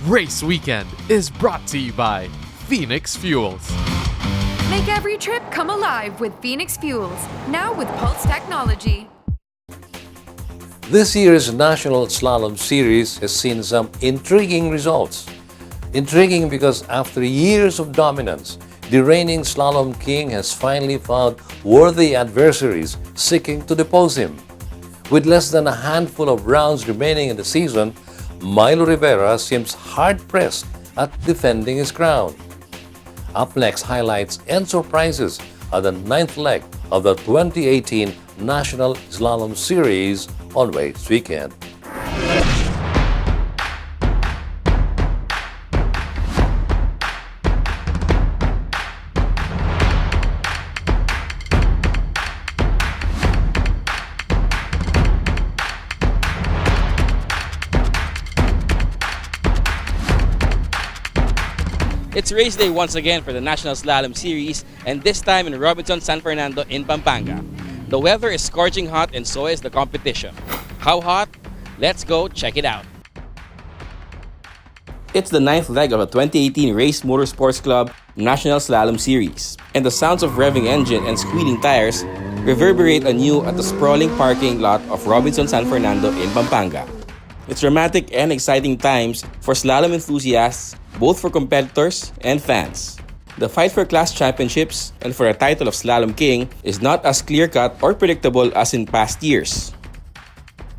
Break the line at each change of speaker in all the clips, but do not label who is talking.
Race Weekend is brought to you by Phoenix Fuels.
Make every trip come alive with Phoenix Fuels, now with Pulse technology.
This year's National Slalom Series has seen some intriguing results. Intriguing because after years of dominance, the reigning Slalom King has finally found worthy adversaries seeking to depose him. With less than a handful of rounds remaining in the season, Milo Rivera seems hard-pressed at defending his crown. Up next, highlights and surprises at the 9th leg of the 2018 National Slalom Series on Race Weekend.
It's race day once again for the National Slalom Series, and this time in Robinson, San Fernando in Pampanga. The weather is scorching hot and so is the competition. How hot? Let's go check it out. It's the 9th leg of the 2018 Race Motorsports Club National Slalom Series, and the sounds of revving engine and squealing tires reverberate anew at the sprawling parking lot of Robinson, San Fernando in Pampanga. It's dramatic and exciting times for slalom enthusiasts, both for competitors and fans. The fight for class championships and for a title of Slalom King is not as clear-cut or predictable as in past years.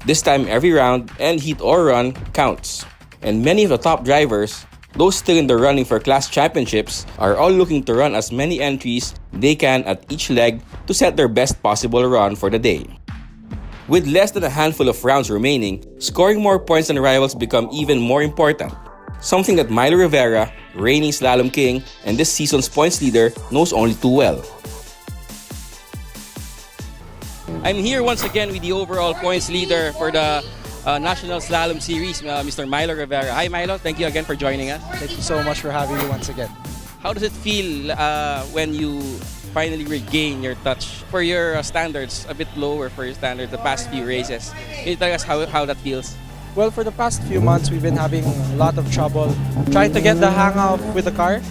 This time, every round and heat or run counts. And many of the top drivers, those still in the running for class championships, are all looking to run as many entries they can at each leg to set their best possible run for the day. With less than a handful of rounds remaining, scoring more points than rivals become even more important. Something that Milo Rivera, reigning Slalom King and this season's points leader, knows only too well. I'm here once again with the overall points leader for the National Slalom Series, Mr. Milo Rivera. Hi Milo, thank you again for joining us.
Thank you so much for having me once again.
How does it feel when you finally regain your touch? For your standards, a bit lower for your standards the past few races. Can you tell us how that feels?
Well, for the past few months, we've been having a lot of trouble trying to get the hang of with the car.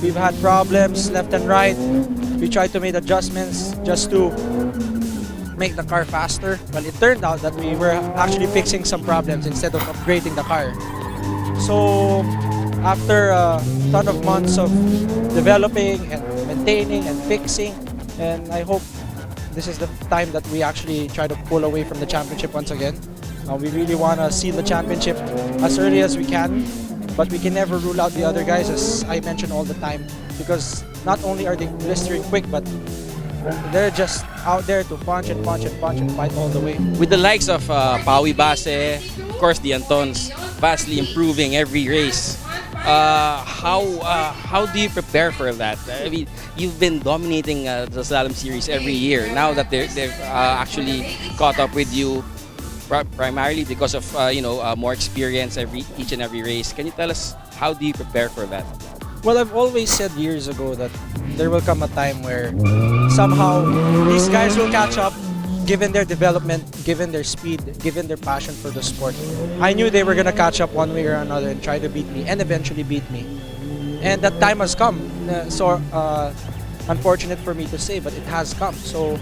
We've had problems left and right. We tried to make adjustments just to make the car faster. Well, it turned out that we were actually fixing some problems instead of upgrading the car. So, after a ton of months of developing and maintaining and fixing, and I hope this is the time that we actually try to pull away from the championship once again. We really want to seal the championship as early as we can, but we can never rule out the other guys, as I mention all the time, because not only are they blistering quick, but they're just out there to punch and punch and punch and fight all the way.
With the likes of Pawi Base, of course the Antons, vastly improving every race. How do you prepare for that? I mean, you've been dominating the Slalom Series every year. Now that they've actually caught up with you, primarily because of more experience each and every race. Can you tell us how do you prepare for that?
Well, I've always said years ago that there will come a time where somehow these guys will catch up, given their development, given their speed, given their passion for the sport. I knew they were going to catch up one way or another and try to beat me and eventually beat me. And that time has come. Unfortunate for me to say, but it has come. So,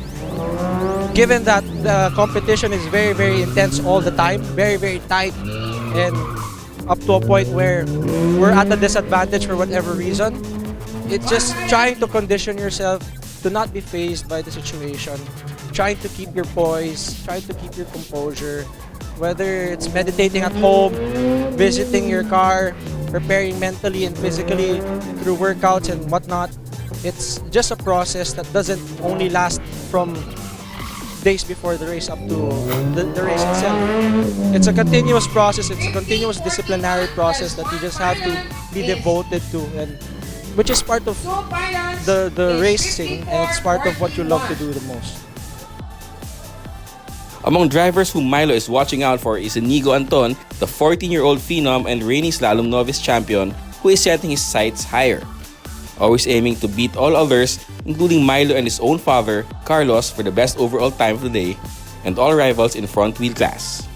given that the competition is very, very intense all the time, very, very tight, and up to a point where we're at a disadvantage for whatever reason, it's just trying to condition yourself to not be fazed by the situation, trying to keep your poise, trying to keep your composure, whether it's meditating at home, visiting your car, preparing mentally and physically through workouts and whatnot. It's just a process that doesn't only last from days before the race up to the race itself. It's a continuous process, it's a continuous disciplinary process that you just have to be devoted to, and which is part of the racing, and it's part of what you love to do the most.
Among drivers whom Milo is watching out for is Inigo Anton, the 14-year-old phenom and reigning slalom novice champion who is setting his sights higher. Always aiming to beat all others, including Milo and his own father, Carlos, for the best overall time of the day, and all rivals in front wheel class.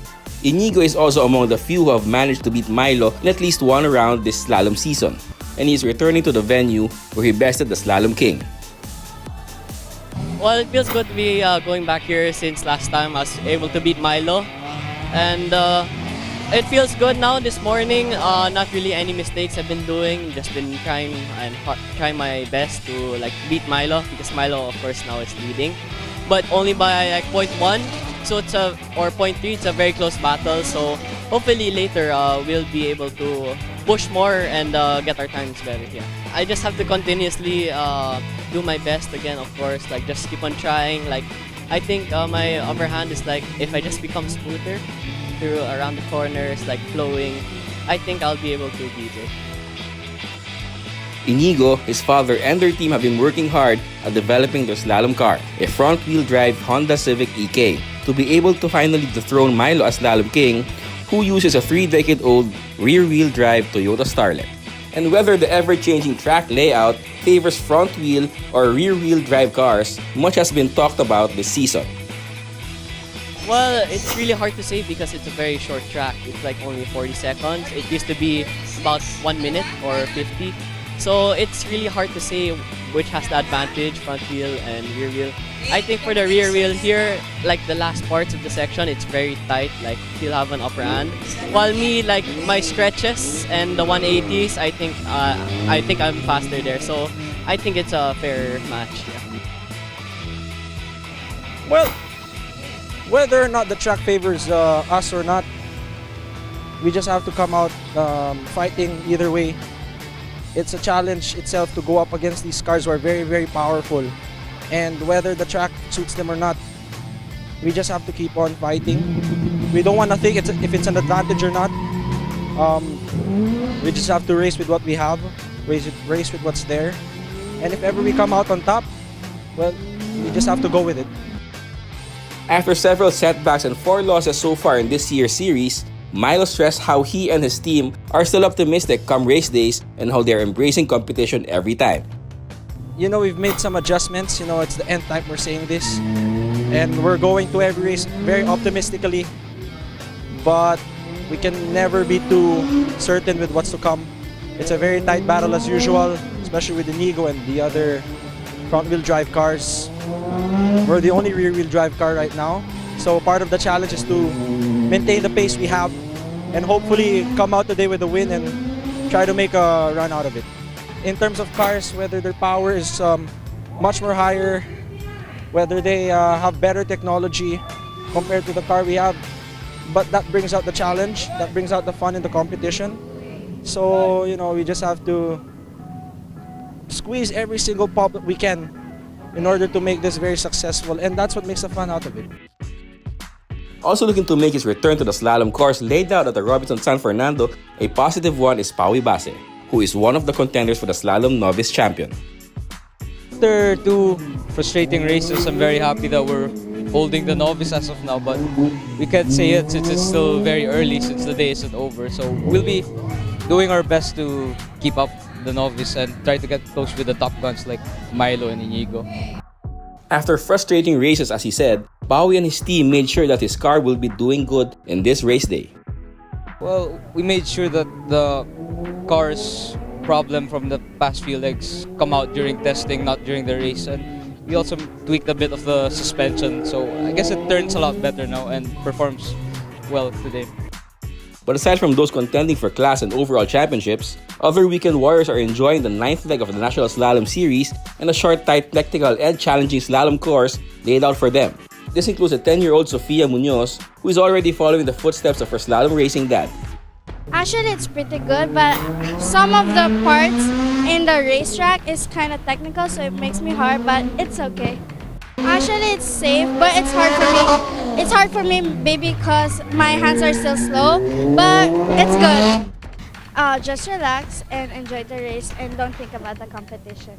Inigo is also among the few who have managed to beat Milo in at least one round this slalom season, and he is returning to the venue where he bested the Slalom King.
Well, it feels good to be going back here since last time I was able to beat Milo. And it feels good now this morning. Not really any mistakes I've been doing. Just been trying my best to beat Milo because Milo, of course, now is leading. But only by like 0.1, so or 0.3, it's a very close battle. So hopefully later we'll be able to push more and get our times better. Yeah, I just have to continuously do my best again. Of course, just keep on trying. I think my upper hand is if I just become smoother through around the corners, flowing, I think I'll be able to beat it.
Inigo, his father, and their team have been working hard at developing their slalom car, a front-wheel drive Honda Civic EK, to be able to finally dethrone Milo as Slalom King, who uses a 3-decade-old rear-wheel drive Toyota Starlet. And whether the ever-changing track layout favors front-wheel or rear-wheel drive cars, much has been talked about this season.
Well, it's really hard to say because it's a very short track. It's only 40 seconds. It used to be about 1 minute or 50. So it's really hard to say which has the advantage, front wheel and rear wheel. I think for the rear wheel here, the last parts of the section, it's very tight, you'll have an upper hand. While me, my stretches and the 180s, I think I'm faster there. So I think it's a fair match. Yeah.
Well, whether or not the track favors us or not, we just have to come out fighting either way. It's a challenge itself to go up against these cars who are very, very powerful. And whether the track suits them or not, we just have to keep on fighting. We don't want to think if it's an advantage or not. We just have to race with what we have, race with what's there. And if ever we come out on top, well, we just have to go with it.
After several setbacks and 4 losses so far in this year's series, Milo stressed how he and his team are still optimistic come race days and how they're embracing competition every time.
We've made some adjustments. It's the nth time we're saying this. And we're going to every race very optimistically. But we can never be too certain with what's to come. It's a very tight battle as usual, especially with Inigo and the other front-wheel drive cars. We're the only rear-wheel drive car right now. So part of the challenge is to maintain the pace we have and hopefully come out today with a win and try to make a run out of it. In terms of cars, whether their power is much more higher, whether they have better technology compared to the car we have, but that brings out the challenge, that brings out the fun in the competition. So, we just have to squeeze every single pop that we can in order to make this very successful, and that's what makes the fun out of it.
Also looking to make his return to the slalom course laid out at the Robinson San Fernando, a positive one is Paui Base, who is one of the contenders for the Slalom Novice Champion.
After 2 frustrating races, I'm very happy that we're holding the novice as of now, but we can't say it since it's still very early, since the day isn't over. So we'll be doing our best to keep up the novice and try to get close with the top guns like Milo and Inigo.
After frustrating races, as he said, Paui and his team made sure that his car will be doing good in this race day.
Well, we made sure that the car's problem from the past few legs come out during testing, not during the race. And we also tweaked a bit of the suspension, so I guess it turns a lot better now and performs well today.
But aside from those contending for class and overall championships, other weekend warriors are enjoying the 9th leg of the National Slalom Series and a short, tight, technical, and challenging slalom course laid out for them. This includes a 10-year-old Sofia Munoz, who is already following the footsteps of her slalom racing dad.
Actually, it's pretty good, but some of the parts in the racetrack is kind of technical, so it makes me hard, but it's okay. Actually, it's safe, but it's hard for me. It's hard for me maybe because my hands are still slow, but it's good. Just relax and enjoy the race and don't think about the competition.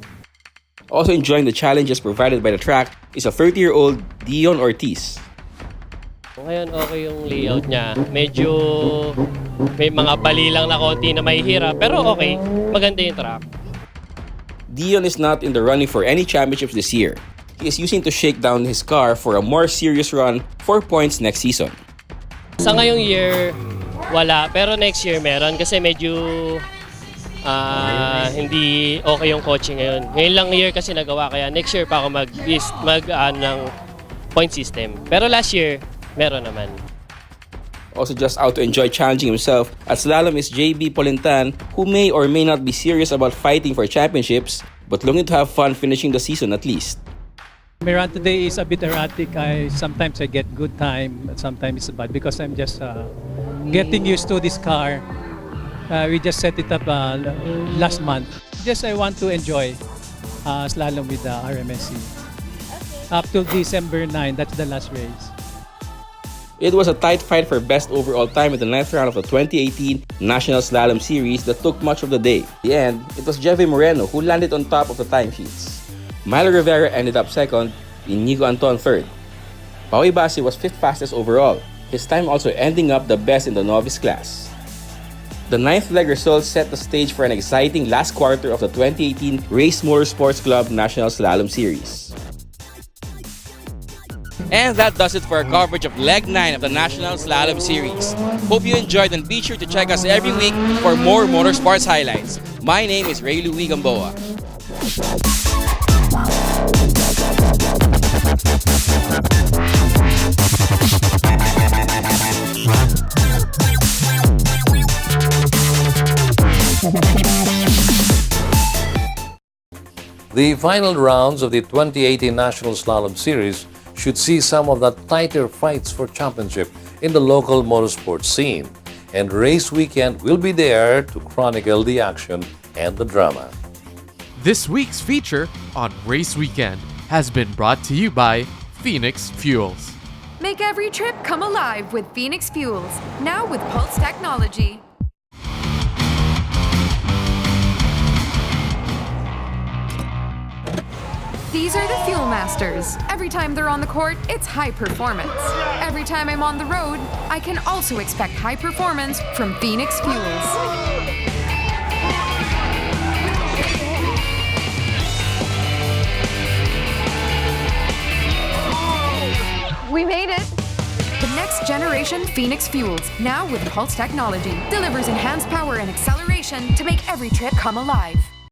Also enjoying the challenges provided by the track is a 30-year-old Dion Ortiz.
Ngayon okay yung layout niya. Medyo may mga bali lang na konti na mahihira, pero okay, maganda yung track.
Dion is not in the running for any championships this year. He is using to shake down his car for a more serious run for points next season.
Sa ngayong year, wala. Pero next year meron kasi medyo hindi okay yung kotse ngayon. Ngayon lang year kasi nagawa, kaya next year pa ako ng point system. Pero last year, meron naman.
Also just out to enjoy challenging himself at slalom is JB Polintan, who may or may not be serious about fighting for championships, but looking to have fun finishing the season at least.
My run today is a bit erratic. Sometimes I get good time, but sometimes it's bad because I'm just getting used to this car. We just set it up last month. I want to enjoy slalom with the RMSC. Up till December 9, that's the last race.
It was a tight fight for best overall time in the 9th round of the 2018 National Slalom Series that took much of the day. In the end, it was Jeve Moreno who landed on top of the time sheets. Milo Rivera ended up second, Inigo Anton third. Paui Basi was 5th fastest overall, his time also ending up the best in the novice class. The 9th leg results set the stage for an exciting last quarter of the 2018 Race Motorsports Club National Slalom Series. And that does it for our coverage of Leg 9 of the National Slalom Series. Hope you enjoyed and be sure to check us every week for more motorsports highlights. My name is Ray Louis Gamboa.
The final rounds of the 2018 National Slalom Series should see some of the tighter fights for championship in the local motorsports scene. And race weekend will be there to chronicle the action and the drama.
This week's feature on Race Weekend has been brought to you by Phoenix Fuels.
Make every trip come alive with Phoenix Fuels, now with Pulse technology. These are the Fuel Masters. Every time they're on the court, it's high performance. Every time I'm on the road, I can also expect high performance from Phoenix Fuels. We made it! The next generation Phoenix Fuels, now with Pulse technology, delivers enhanced power and acceleration to make every trip come alive.